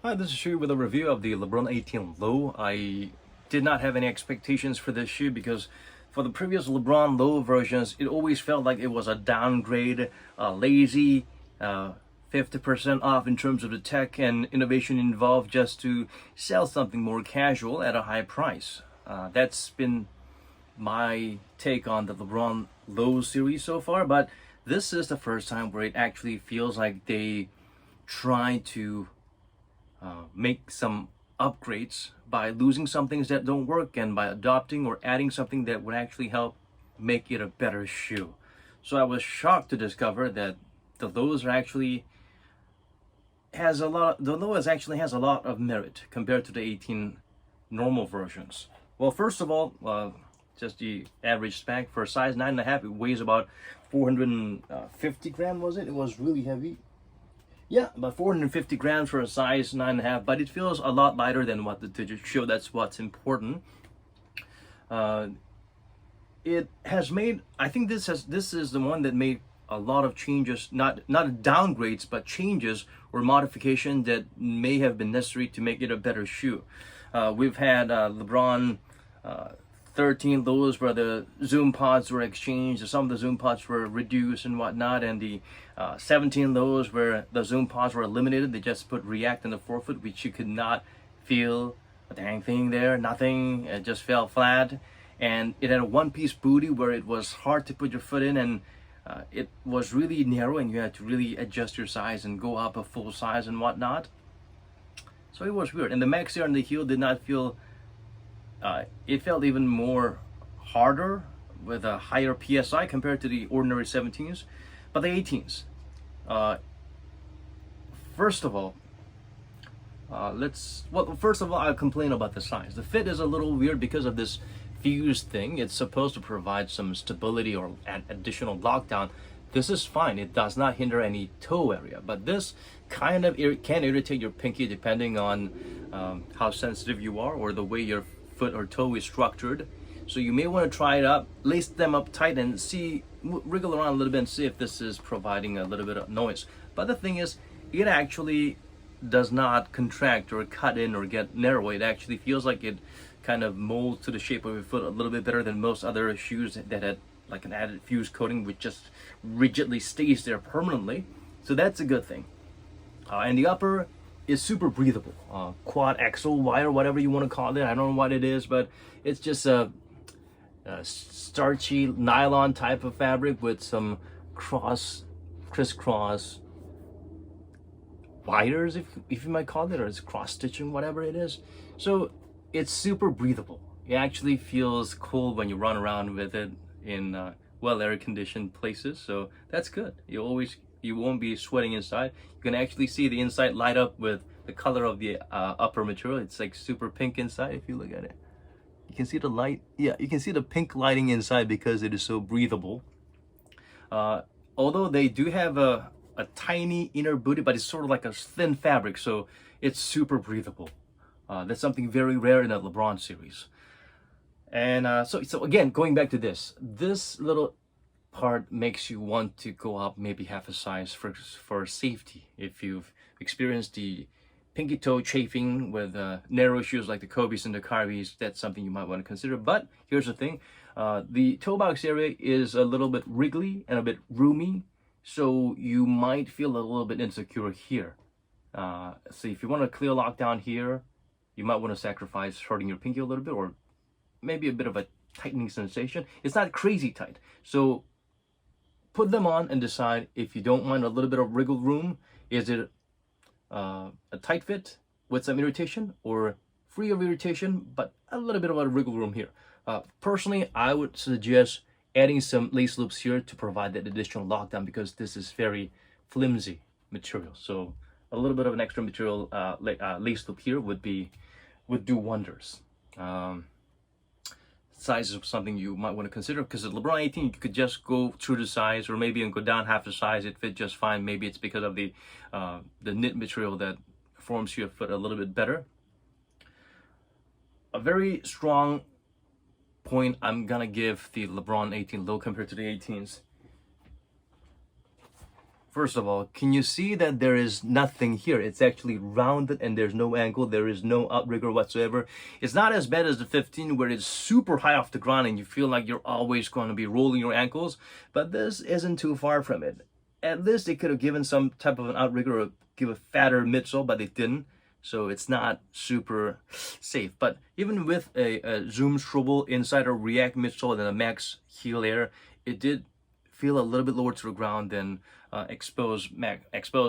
Hi, this is Shu with a review of the LeBron 18 Low. I did not have any expectations for this shoe because for the previous LeBron Low versions, it always felt like it was a downgrade, lazy, 50% off in terms of the tech and innovation involved just to sell something more casual at a high price. That's been my take on the LeBron Low series so far, but this is the first time where it actually feels like they try to make some upgrades by losing some things that don't work and by adopting or adding something that would actually help make it a better shoe. So I was shocked to discover that the lows are actually has a lot. The lows actually has a lot of merit compared to the 18 normal versions. Well, first of all, just the average spec for a size 9.5, it weighs about 450 grams. Was it? It was really heavy. Yeah, about 450 grams for a size 9.5, but it feels a lot lighter than what the digits show. That's what's important. It has made. I think this is the one that made a lot of changes, not downgrades, but changes or modification that may have been necessary to make it a better shoe. We've had LeBron 13 lows where the zoom pods were exchanged, some of the zoom pods were reduced and whatnot, and the 17 lows where the zoom pods were eliminated. They just put React in the forefoot, which you could not feel a dang thing there, nothing. It just fell flat, and it had a one-piece booty where it was hard to put your foot in, and it was really narrow, and you had to really adjust your size and go up a full size and whatnot. So it was weird, and the maxi on the heel did not feel. It felt even more harder with a higher PSI compared to the ordinary 17s, but the 18s. First of all, first of all, I'll complain about the size. The fit is a little weird because of this fuse thing. It's supposed to provide some stability or additional lockdown. This is fine. It does not hinder any toe area, but this kind of can irritate your pinky depending on how sensitive you are or the way your foot or toe is structured. So you may want to try it up, lace them up tight, and see, wriggle around a little bit and see if this is providing a little bit of noise. But the thing is, it actually does not contract or cut in or get narrow. It actually feels like it kind of molds to the shape of your foot a little bit better than most other shoes that had like an added fuse coating, which just rigidly stays there permanently. So that's a good thing. And the upper is super breathable. Quad axle wire, whatever you want to call it. I don't know what it is, but it's just a starchy nylon type of fabric with some crisscross wires, if you might call it, or it's cross stitching, whatever it is. So it's super breathable. It actually feels cool when you run around with it in well air conditioned places. So that's good. You won't be sweating inside. You can actually see the inside light up with the color of the upper material. It's like super pink inside if you look at it. You can see the light. Yeah, you can see the pink lighting inside because it is so breathable. Although they do have a tiny inner booty, but it's sort of like a thin fabric, so it's super breathable. That's something very rare in the LeBron series. And so again, going back to this little part makes you want to go up maybe half a size for safety. If you've experienced the pinky toe chafing with narrow shoes like the Kobe's and the Kyries, that's something you might want to consider. But here's the thing, the toe box area is a little bit wriggly and a bit roomy, so you might feel a little bit insecure here. So if you want a clear lockdown here, you might want to sacrifice hurting your pinky a little bit, or maybe a bit of a tightening sensation. It's not crazy tight, so put them on and decide if you don't mind a little bit of wriggle room. Is it a tight fit with some irritation, or free of irritation but a little bit of a wriggle room here? Personally, I would suggest adding some lace loops here to provide that additional lockdown, because this is very flimsy material. So a little bit of an extra material lace loop here would do wonders. Size is something you might want to consider, because at LeBron 18 you could just go through the size, or maybe go down half the size. It fit just fine. Maybe it's because of the knit material that forms your foot a little bit better. A very strong point I'm gonna give the LeBron 18 Low compared to the 18s First of all, can you see that there is nothing here? It's actually rounded and there's no angle. There is no outrigger whatsoever. It's not as bad as the 15 where it's super high off the ground and you feel like you're always going to be rolling your ankles. But this isn't too far from it. At least they could have given some type of an outrigger or give a fatter midsole, but they didn't. So it's not super safe. But even with a Zoom Swivel inside a React midsole and a Max heel air, it did feel a little bit lower to the ground than exposed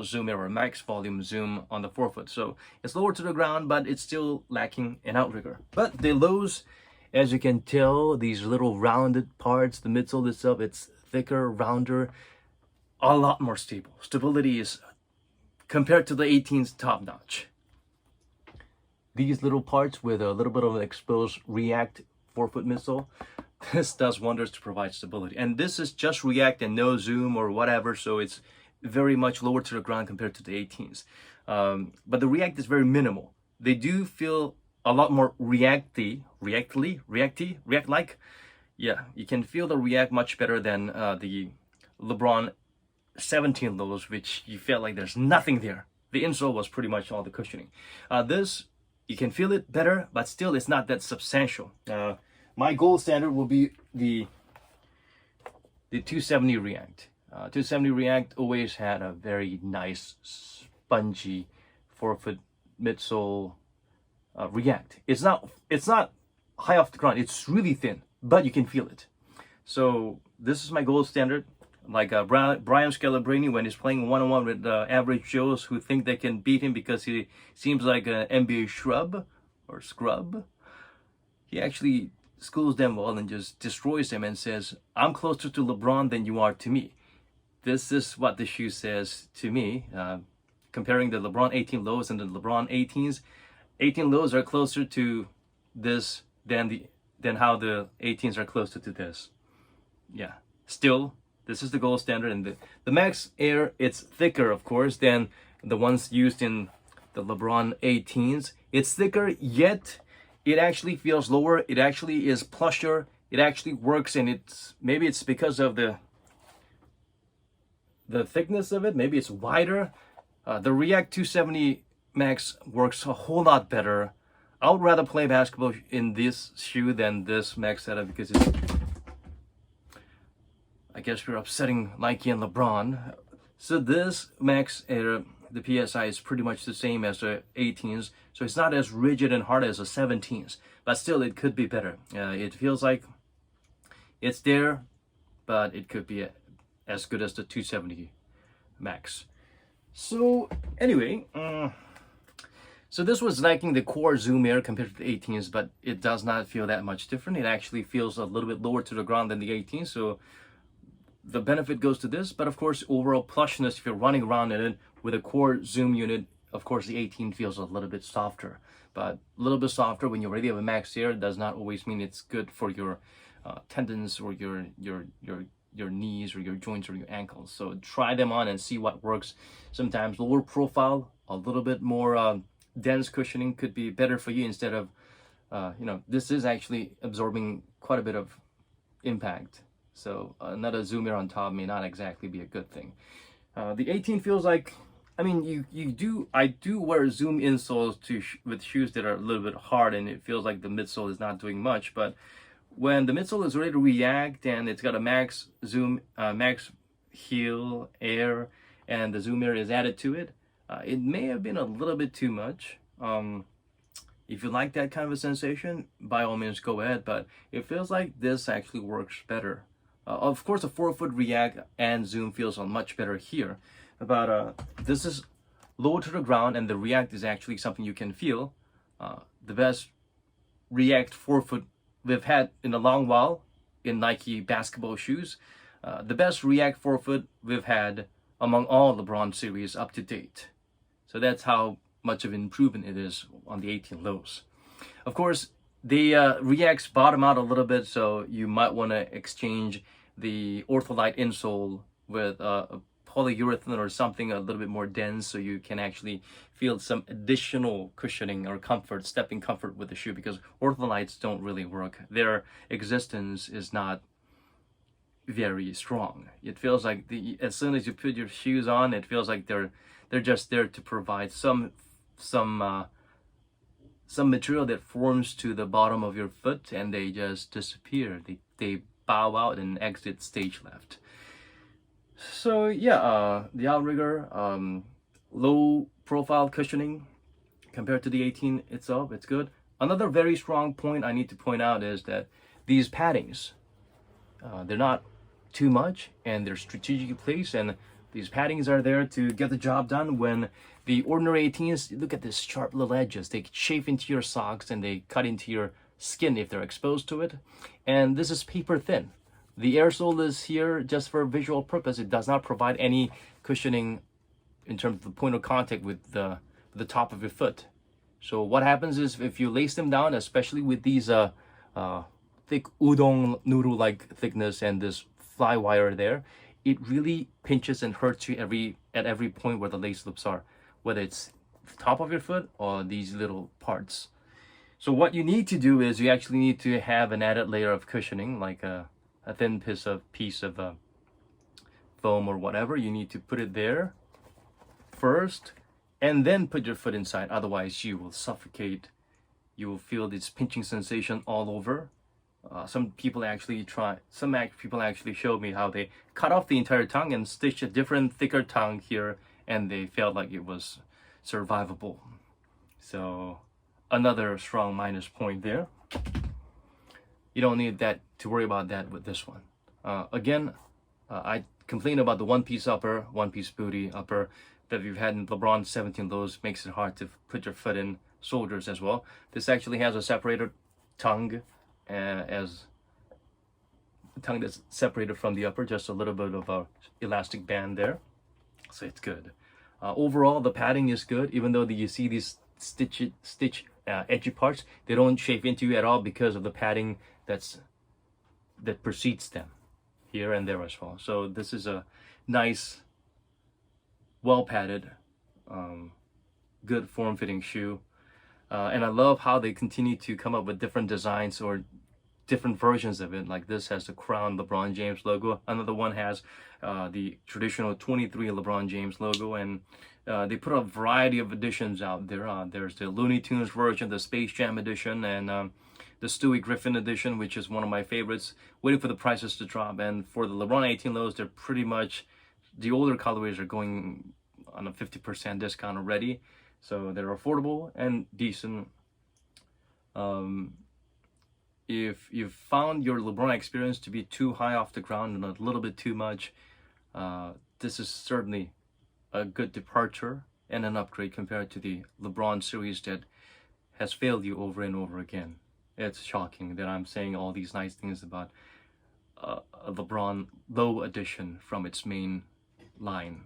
Zoom Air or Max volume Zoom on the forefoot. So it's lower to the ground, but it's still lacking an outrigger. But the lows, as you can tell, these little rounded parts, the midsole itself, it's thicker, rounder, a lot more stable. Stability is, compared to the 18's, top notch. These little parts with a little bit of an exposed React forefoot midsole, this does wonders to provide stability. And this is just React and no Zoom or whatever, so it's very much lower to the ground compared to the 18s. But the React is very minimal. They do feel a lot more React-like. Yeah, you can feel the React much better than the Lebron 17 lows, which you felt like there's nothing there. The insole was pretty much all the cushioning. This, you can feel it better, but still it's not that substantial. My gold standard will be the 270 React. 270 React always had a very nice, spongy forefoot midsole React. It's not high off the ground. It's really thin, but you can feel it. So this is my gold standard. Like Brian Scalabrine, when he's playing one-on-one with average Joes who think they can beat him because he seems like an NBA scrub, he actually schools them well and just destroys them and says, I'm closer to LeBron than you are to me. This is what the shoe says to me. Comparing the LeBron 18 lows and the LeBron 18s, 18 lows are closer to this than how the 18s are closer to this. Yeah, still, this is the gold standard. And the Max Air, it's thicker, of course, than the ones used in the LeBron 18s. It's thicker, yet it actually feels lower. It actually is plusher. It actually works, and maybe it's because of the thickness of it. Maybe it's wider. The React 270 Max works a whole lot better. I would rather play basketball in this shoe than this Max setup because I guess we're upsetting Nike and LeBron. So this Max Air, the PSI is pretty much the same as the 18s, so it's not as rigid and hard as the 17s, but still it could be better. It feels like it's there, but it could be as good as the 270 Max. So anyway, so this was lacking the core Zoom Air compared to the 18s, but it does not feel that much different. It actually feels a little bit lower to the ground than the 18s, so the benefit goes to this. But of course, overall plushness, if you're running around in it with a core Zoom unit, of course the 18 feels a little bit softer. But a little bit softer when you already have a Max Air does not always mean it's good for your tendons or your knees or your joints or your ankles. So try them on and see what works. Sometimes lower profile, a little bit more dense cushioning could be better for you instead of, this is actually absorbing quite a bit of impact. So another Zoom Air on top may not exactly be a good thing. The 18 feels like, I mean, I do wear Zoom insoles with shoes that are a little bit hard, and it feels like the midsole is not doing much. But when the midsole is ready to react and it's got a Max heel Air and the Zoom Air is added to it, it may have been a little bit too much. If you like that kind of a sensation, by all means go ahead, but it feels like this actually works better. Of course, the forefoot React and Zoom feels much better here, but this is low to the ground, and the React is actually something you can feel. The best React forefoot we've had in a long while in Nike basketball shoes. The best React forefoot we've had among all LeBron series up to date. So that's how much of an improvement it is on the 18 lows. Of course, the Reacts bottom out a little bit, so you might want to exchange the Ortholite insole with a polyurethane or something a little bit more dense, so you can actually feel some additional cushioning or comfort, stepping comfort with the shoe, because ortholites don't really work. Their existence is not very strong. It feels like as soon as you put your shoes on, it feels like they're just there to provide some material that forms to the bottom of your foot, and they just disappear. They bow out and exit stage left. So yeah, the outrigger, low profile cushioning compared to the 18 itself, it's good. Another very strong point I need to point out is that these paddings, they're not too much, and they're strategically placed, and these paddings are there to get the job done. When the ordinary 18s, look at this sharp little edges, they chafe into your socks and they cut into your skin if they're exposed to it. And this is paper thin. The air sole is here just for visual purpose. It does not provide any cushioning in terms of the point of contact with the top of your foot. So what happens is, if you lace them down, especially with these thick udon noodle-like thickness and this fly wire there, it really pinches and hurts you at every point where the lace loops are, whether it's the top of your foot or these little parts. So what you need to do is you actually need to have an added layer of cushioning, like a thin piece of foam or whatever. You need to put it there first and then put your foot inside. Otherwise you will suffocate. You will feel this pinching sensation all over. Some people actually showed me how they cut off the entire tongue and stitched a different thicker tongue here, and they felt like it was survivable. So another strong minus point there. You don't need that to worry about that with this one. Again, I complain about the one-piece upper, one-piece booty upper that we've had in LeBron 17 lows. Makes it hard to put your foot in shoulders as well. This actually has a separated tongue, as the tongue that's separated from the upper, just a little bit of a elastic band there, so it's good. Overall, the padding is good, even though you see these stitch edgy parts, they don't chafe into you at all because of the padding that precedes them here and there as well. So this is a nice, well padded, good form-fitting shoe. And I love how they continue to come up with different designs or different versions of it. Like this has the crown LeBron James logo. Another one has the traditional 23 LeBron James logo. And they put a variety of editions out there. There's the Looney Tunes version, the Space Jam edition, and the Stewie Griffin edition, which is one of my favorites. Waiting for the prices to drop. And for the LeBron 18 lows, they're pretty much, the older colorways are going on a 50% discount already. So they're affordable and decent. If you've found your LeBron experience to be too high off the ground and a little bit too much, this is certainly a good departure and an upgrade compared to the LeBron series that has failed you over and over again. It's shocking that I'm saying all these nice things about a LeBron low edition from its main line.